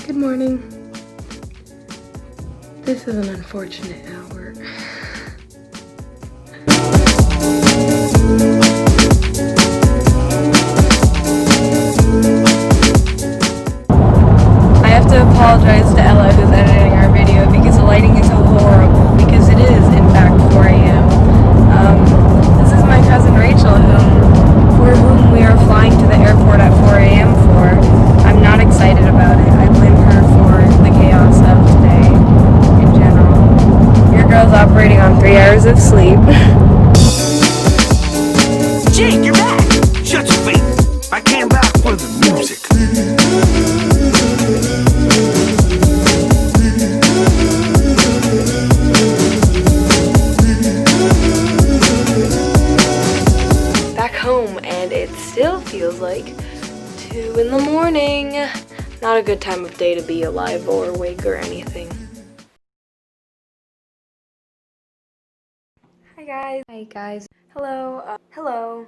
Good morning. This is an unfortunate hour. I have to apologize to Ella who's editing our video because the lighting is so horrible because it is in fact 4 a.m. This is my cousin Rachel for whom we are flying to the airport at 4 a.m. for. I'm not excited about it. I blame her for the chaos of today in general. Your girl's operating on 3 hours of sleep. Jake, you're back! Shut your face! I came back for the music. Back home, and it still feels like 2 in the morning. Not a good time of day to be alive or awake or anything. Hi guys. Hello. Hello.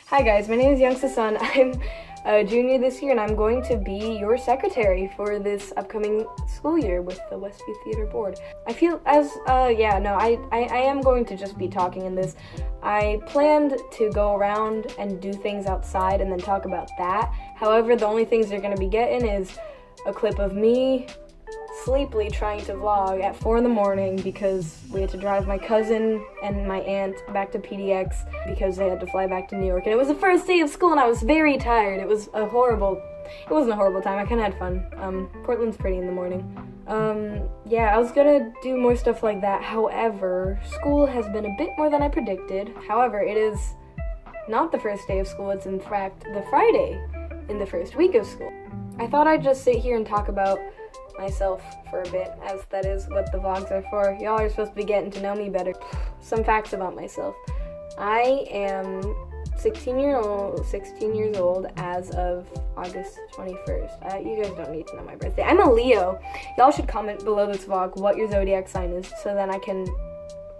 Hi guys, my name is Youngsuh Sonn. I'm a junior this year and I'm going to be your secretary for this upcoming school year with the Westview Theater Board. I feel I am going to just be talking in this. I planned to go around and do things outside and then talk about that. However, the only things you're going to be getting is a clip of me sleepily trying to vlog at 4 in the morning because we had to drive my cousin and my aunt back to PDX because they had to fly back to New York. And it was the first day of school and I was very tired. It wasn't a horrible time. I kind of had fun. Portland's pretty in the morning. Yeah, I was gonna do more stuff like that. However, school has been a bit more than I predicted. However, it is not the first day of school. It's in fact the Friday in the first week of school. I thought I'd just sit here and talk about myself for a bit, as that is what the vlogs are for. Y'all are supposed to be getting to know me better. Some facts about myself. I am 16 years old as of August 21st. You guys don't need to know my birthday. I'm a Leo. Y'all should comment below this vlog what your zodiac sign is so then I can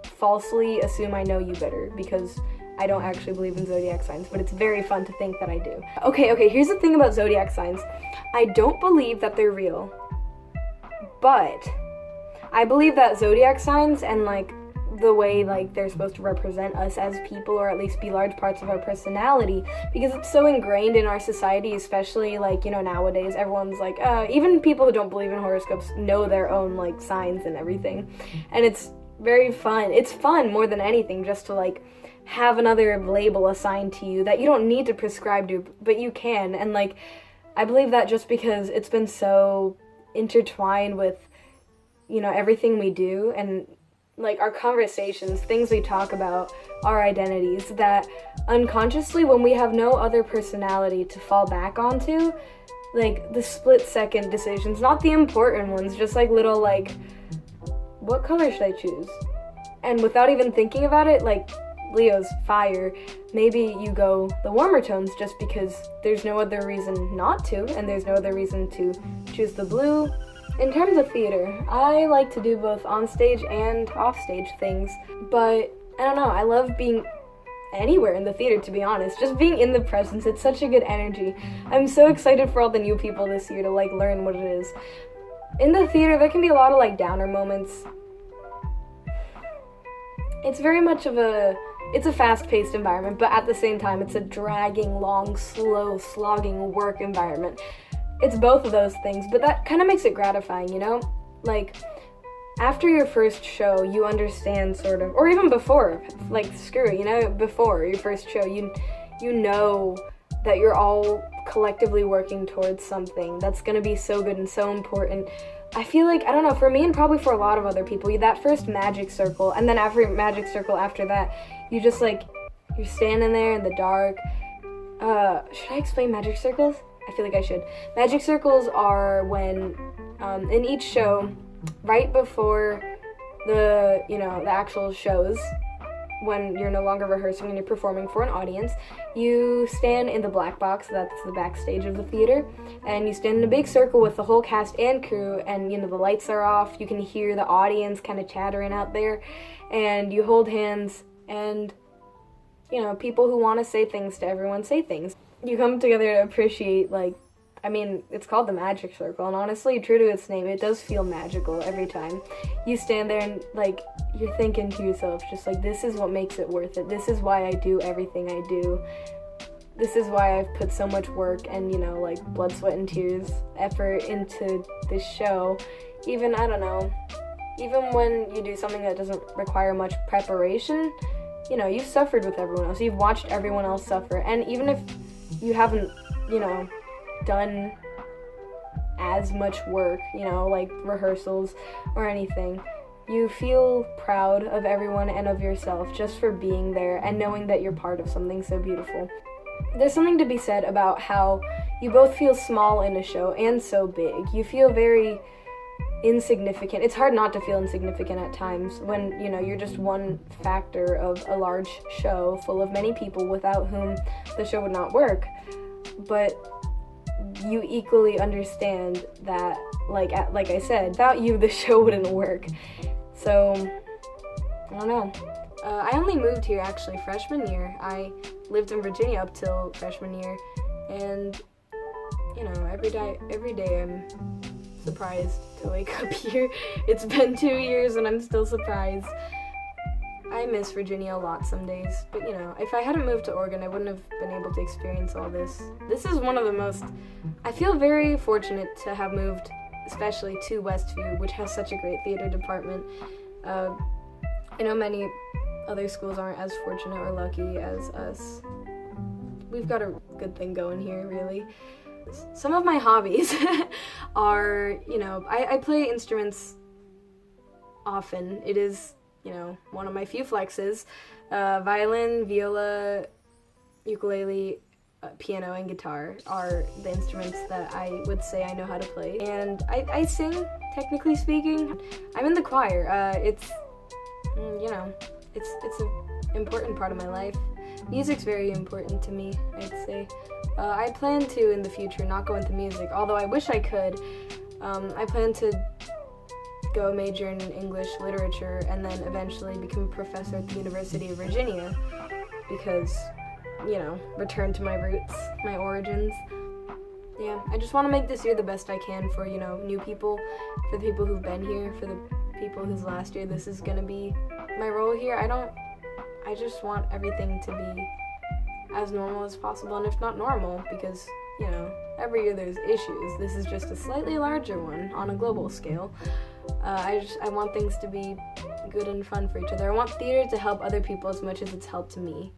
falsely assume I know you better because I don't actually believe in zodiac signs, but it's very fun to think that I do. Okay, here's the thing about zodiac signs. I don't believe that they're real. But I believe that zodiac signs and the way they're supposed to represent us as people, or at least be large parts of our personality, because it's so ingrained in our society, especially nowadays. Everyone's even people who don't believe in horoscopes know their own signs and everything, and it's very fun. It's fun more than anything just to have another label assigned to you that you don't need to prescribe to, but you can. And I believe that just because it's been so intertwined with everything we do and our conversations, things we talk about, our identities, that unconsciously when we have no other personality to fall back onto, the split-second decisions, not the important ones, just little what color should I choose? And without even thinking about it, Leo's fire, maybe you go the warmer tones just because there's no other reason not to, and there's no other reason to choose the blue. In terms of theater, I like to do both on-stage and off-stage things, but I don't know, I love being anywhere in the theater, to be honest. Just being in the presence, it's such a good energy. I'm so excited for all the new people this year to learn what it is. In the theater, there can be a lot of downer moments. It's very much of it's a fast-paced environment, but at the same time, it's a dragging, long, slow, slogging work environment. It's both of those things, but that kind of makes it gratifying, after your first show, you understand sort of, or even before, before your first show, you know that you're all collectively working towards something that's going to be so good and so important. I feel I don't know, for me and probably for a lot of other people, that first magic circle, and then after magic circle after that, you just you're standing there in the dark. Should I explain magic circles? I feel I should. Magic circles are when, in each show, right before the actual shows, when you're no longer rehearsing and you're performing for an audience, you stand in the black box, that's the backstage of the theater, and you stand in a big circle with the whole cast and crew, and the lights are off, you can hear the audience kind of chattering out there, and you hold hands, and people who want to say things to everyone say things. You come together to appreciate I mean, it's called the Magic Circle, and honestly, true to its name, it does feel magical every time. You stand there and, like, you're thinking to yourself, just like, this is what makes it worth it. This is why I do everything I do. This is why I've put so much work and, you know, like, blood, sweat, and tears, effort into this show. Even, I don't know, even when you do something that doesn't require much preparation, you know, you've suffered with everyone else. You've watched everyone else suffer. And even if you haven't, you know, done as much work, you know, like rehearsals or anything, you feel proud of everyone and of yourself just for being there and knowing that you're part of something so beautiful. There's something to be said about how you both feel small in a show and so big. You feel very insignificant. It's hard not to feel insignificant at times when, you know, you're just one factor of a large show full of many people without whom the show would not work. But you equally understand that, like I said, without you, the show wouldn't work. So, I don't know. I only moved here, actually, freshman year. I lived in Virginia up till freshman year, and, you know, every day I'm surprised to wake up here. It's been 2 years, and I'm still surprised. I miss Virginia a lot some days, but, you know, if I hadn't moved to Oregon, I wouldn't have been able to experience all this. This is one of the most, I feel very fortunate to have moved, especially to Westview, which has such a great theater department. I know many other schools aren't as fortunate or lucky as us. We've got a good thing going here, really. Some of my hobbies are, you know, I play instruments often. It is, you know, one of my few flexes. Violin, viola, ukulele, piano, and guitar are the instruments that I would say I know how to play. And I sing, technically speaking. I'm in the choir. It's, you know, it's an important part of my life. Music's very important to me, I'd say. I plan to, in the future, not go into music, although I wish I could. I plan to go major in English literature and then eventually become a professor at the University of Virginia because, you know, return to my roots, my origins. Yeah, I just want to make this year the best I can for, you know, new people, for the people who've been here, for the people whose last year this is going to be my role here. I just want everything to be as normal as possible, and if not normal, because, you know, every year there's issues. This is just a slightly larger one on a global scale. I want things to be good and fun for each other. I want theater to help other people as much as it's helped me.